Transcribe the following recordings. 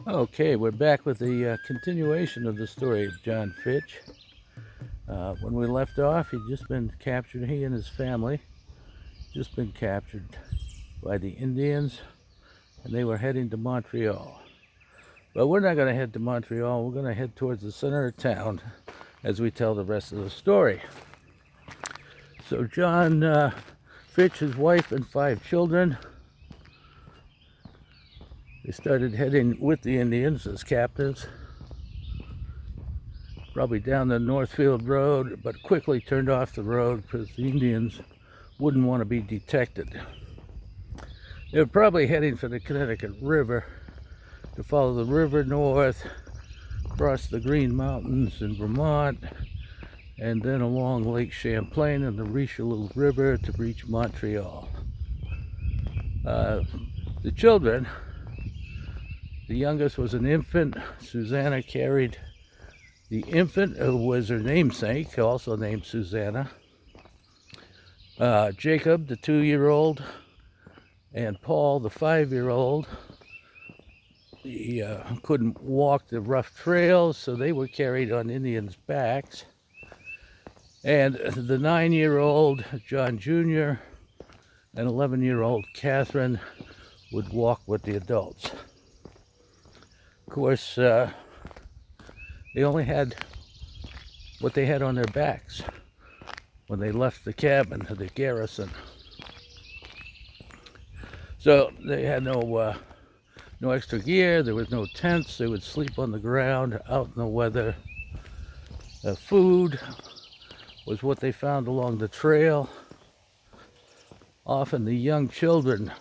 Okay, we're back with the continuation of the story of John Fitch. When we left off, he'd just been captured, he and his family, just been captured by the Indians, and they were heading to Montreal. But we're not going to head to Montreal, we're going to head towards the center of town as we tell the rest of the story. So John Fitch, his wife, and 5 children, they started heading with the Indians as captives, probably down the Northfield Road, but quickly turned off the road because the Indians wouldn't want to be detected. They were probably heading for the Connecticut River to follow the river north, across the Green Mountains in Vermont, and then along Lake Champlain and the Richelieu River to reach Montreal. The children, the youngest was an infant. Susanna carried the infant, who was her namesake, also named Susanna. Jacob, the 2-year-old, and Paul, the 5-year-old. He couldn't walk the rough trails, so they were carried on Indians' backs. And the 9-year-old John Jr. and 11-year-old Catherine would walk with the adults. Of course, they only had what they had on their backs when they left the cabin, the garrison. So they had no extra gear, there was no tents, they would sleep on the ground, out in the weather. Food was what they found along the trail. Often the young children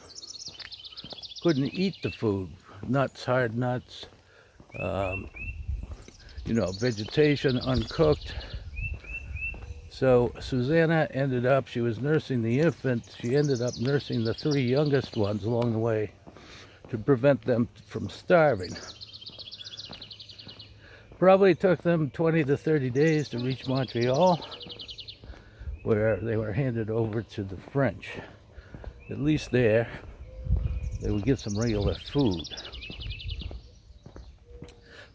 couldn't eat the food, nuts, hard nuts, vegetation uncooked. So Susanna she was nursing the infant, she ended up nursing the 3 youngest ones along the way to prevent them from starving. Probably took them 20 to 30 days to reach Montreal, where they were handed over to the French. At least there, they would get some regular food.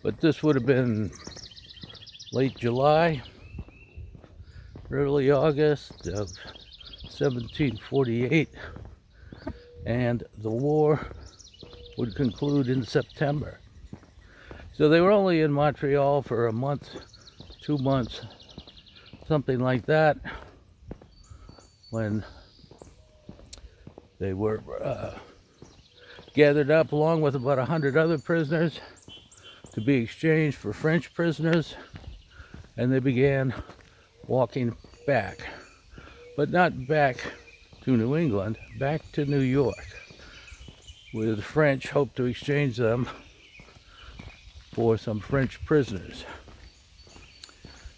But this would have been late July, early August of 1748, and the war would conclude in September. So they were only in Montreal for a month, 2 months, something like that, when they were gathered up along with about 100 other prisoners to be exchanged for French prisoners, and they began walking back, but not back to New England, back to New York, where the French hoped to exchange them for some French prisoners.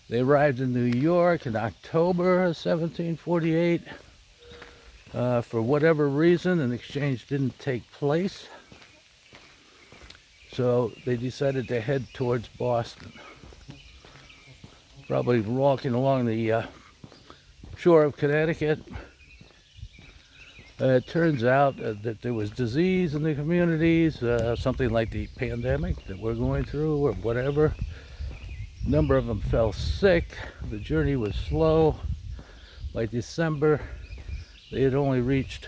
They arrived in New York in October of 1748. For whatever reason, an exchange didn't take place, so they decided to head towards Boston. Probably walking along the shore of Connecticut. It turns out that there was disease in the communities, something like the pandemic that we're going through or whatever. A number of them fell sick. The journey was slow. By December, they had only reached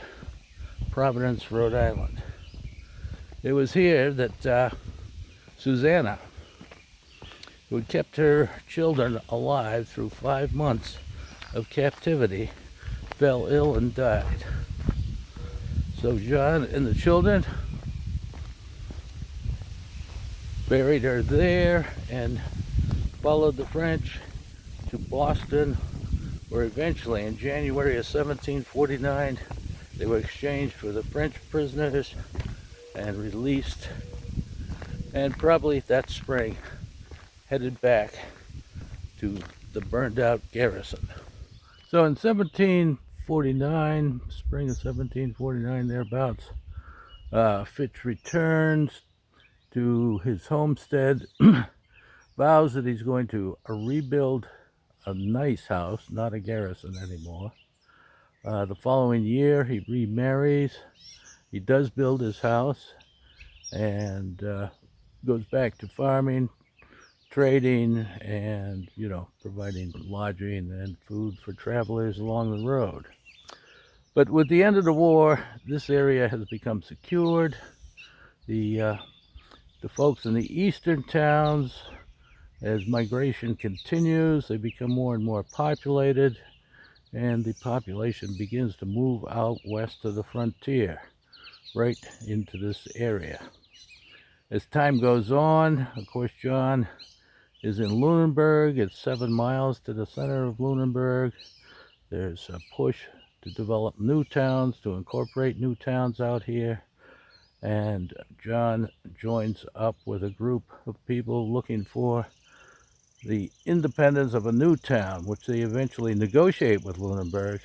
Providence, Rhode Island. It was here that Susanna, who had kept her children alive through 5 months of captivity, fell ill and died. So John and the children buried her there and followed the French to Boston, where eventually in January of 1749 they were exchanged for the French prisoners and released, and probably that spring headed back to the burned out garrison. So in 1749, spring of 1749 thereabouts, Fitch returns to his homestead, vows that he's going to rebuild a nice house, not a garrison anymore. The following year, he remarries. He does build his house, and goes back to farming, trading, and, providing lodging and food for travelers along the road. But with the end of the war, this area has become secured. The folks in the eastern towns, as migration continues, they become more and more populated, and the population begins to move out west to the frontier, right into this area. As time goes on, of course, John is in Lunenburg. It's 7 miles to the center of Lunenburg. There's a push to develop new towns, to incorporate new towns out here. And John joins up with a group of people looking for the independence of a new town, which they eventually negotiate with Lunenburg.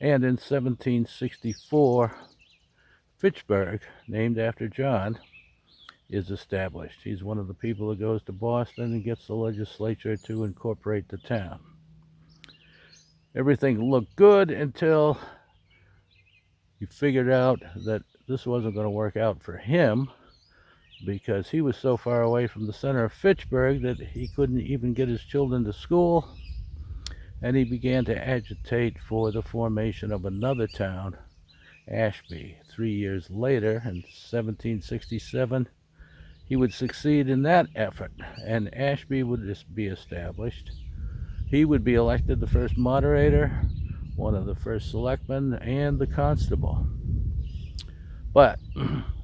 And in 1764, Fitchburg, named after John, is established. He's one of the people that goes to Boston and gets the legislature to incorporate the town. Everything looked good until he figured out that this wasn't going to work out for him, because he was so far away from the center of Fitchburg that he couldn't even get his children to school, and he began to agitate for the formation of another town, Ashby. 3 years later, in 1767, he would succeed in that effort, and Ashby would be established. He would be elected the first moderator, one of the first selectmen, and the constable. But,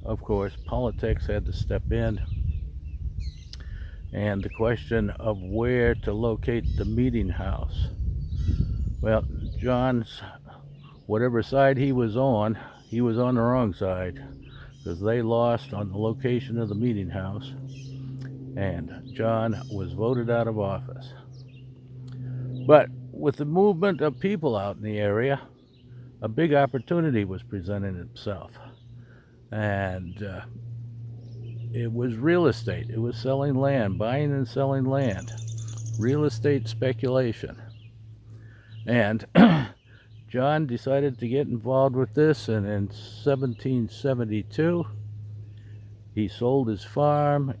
of course, politics had to step in, and the question of where to locate the meeting house. Well, John's, whatever side he was on the wrong side, because they lost on the location of the meeting house, and John was voted out of office. But with the movement of people out in the area, a big opportunity was presenting itself. And it was real estate. It was selling land, buying and selling land, real estate speculation. And John decided to get involved with this, and in 1772, he sold his farm,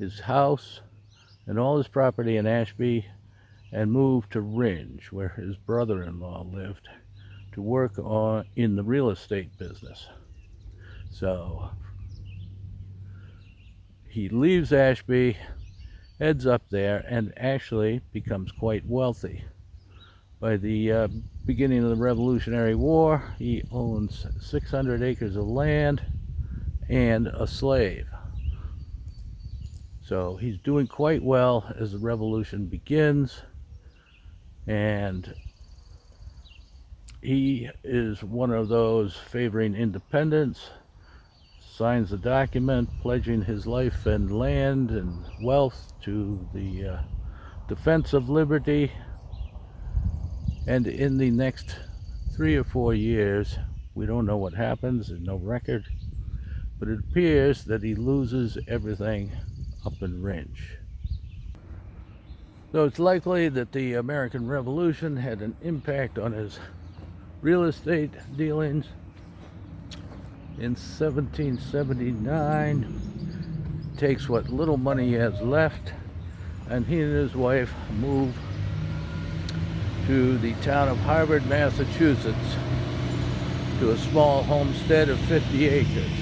his house, and all his property in Ashby, and moved to Ringe, where his brother-in-law lived, to work in the real estate business. So he leaves Ashby, heads up there, and actually becomes quite wealthy. By the beginning of the Revolutionary War, he owns 600 acres of land and a slave. So he's doing quite well as the revolution begins, and he is one of those favoring independence, signs a document pledging his life and land and wealth to the defense of liberty. And in the next 3 or 4 years, we don't know what happens, there's no record, but it appears that he loses everything up in Ringe. So it's likely that the American Revolution had an impact on his real estate dealings. In 1779, takes what little money he has left, and he and his wife move to the town of Harvard, Massachusetts, to a small homestead of 50 acres.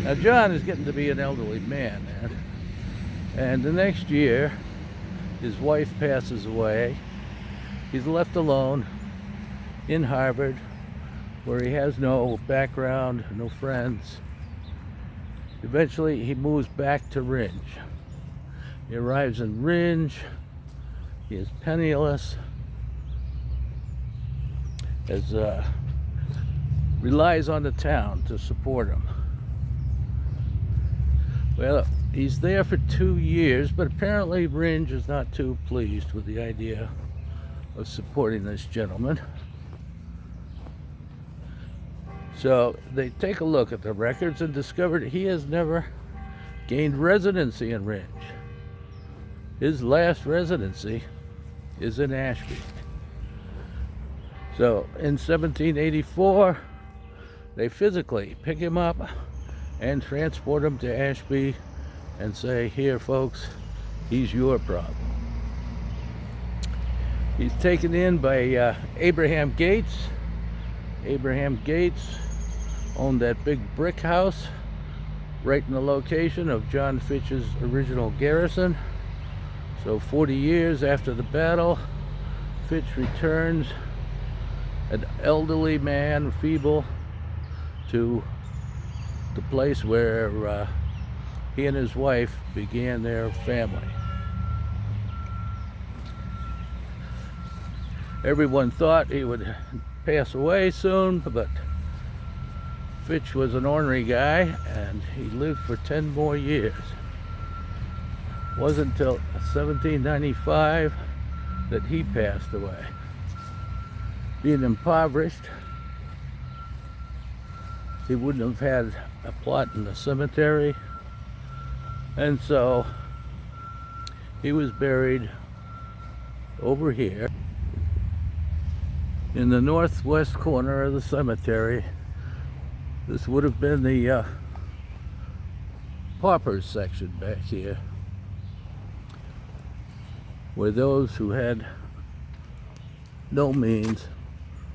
Now, John is getting to be an elderly man, and the next year, his wife passes away. He's left alone in Harvard, where he has no background, no friends. Eventually, he moves back to Ringe. He arrives in Ringe. He is penniless, relies on the town to support him. Well, he's there for 2 years, but apparently Ringe is not too pleased with the idea of supporting this gentleman. So they take a look at the records and discover that he has never gained residency in Ringe. His last residency is in Ashby. So in 1784, they physically pick him up and transport him to Ashby and say, here folks, he's your problem. He's taken in by Abraham Gates. Abraham Gates owned that big brick house right in the location of John Fitch's original garrison. So 40 years after the battle, Fitch returns, an elderly man, feeble, to the place where he and his wife began their family. Everyone thought he would pass away soon, but Fitch was an ornery guy and he lived for 10 more years. It wasn't until 1795 that he passed away. Being impoverished, he wouldn't have had a plot in the cemetery, and so he was buried over here in the northwest corner of the cemetery. This would have been the paupers section back here, where those who had no means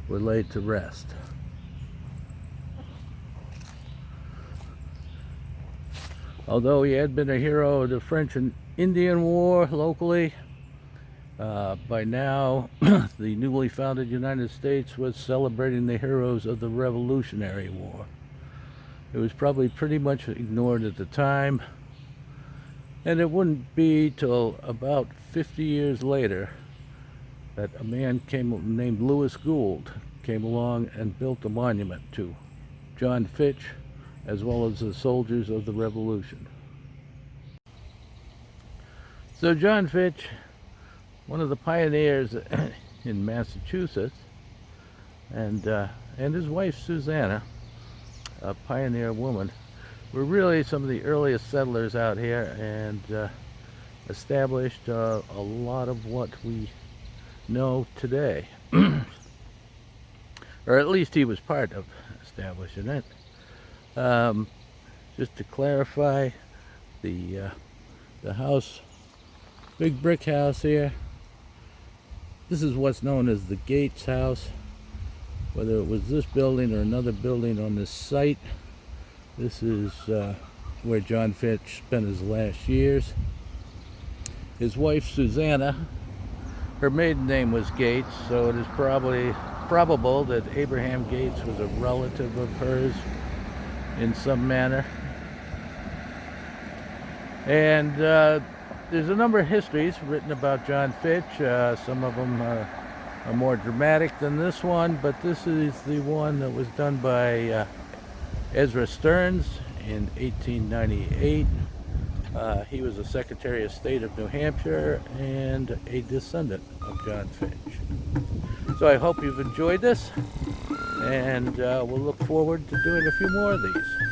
were laid to rest. Although he had been a hero of the French and Indian War locally, by now the newly founded United States was celebrating the heroes of the Revolutionary War. It was probably pretty much ignored at the time, and it wouldn't be till about 50 years later that a man named Lewis Gould came along and built a monument to John Fitch as well as the soldiers of the Revolution. So John Fitch, one of the pioneers in Massachusetts, and his wife Susanna, a pioneer woman, were really some of the earliest settlers out here and established a lot of what we know today. Or at least he was part of establishing it. Just to clarify, the house, big brick house here, this is what's known as the Gates house. Whether it was this building or another building on this site, this is where John Fitch spent his last years. His wife Susanna, her maiden name was Gates, so it is probable that Abraham Gates was a relative of hers in some manner. And there's a number of histories written about John Fitch. Some of them are more dramatic than this one, but this is the one that was done by Ezra Stearns in 1898. He was a Secretary of State of New Hampshire and a descendant of John Fitch. So I hope you've enjoyed this, and we'll look forward to doing a few more of these.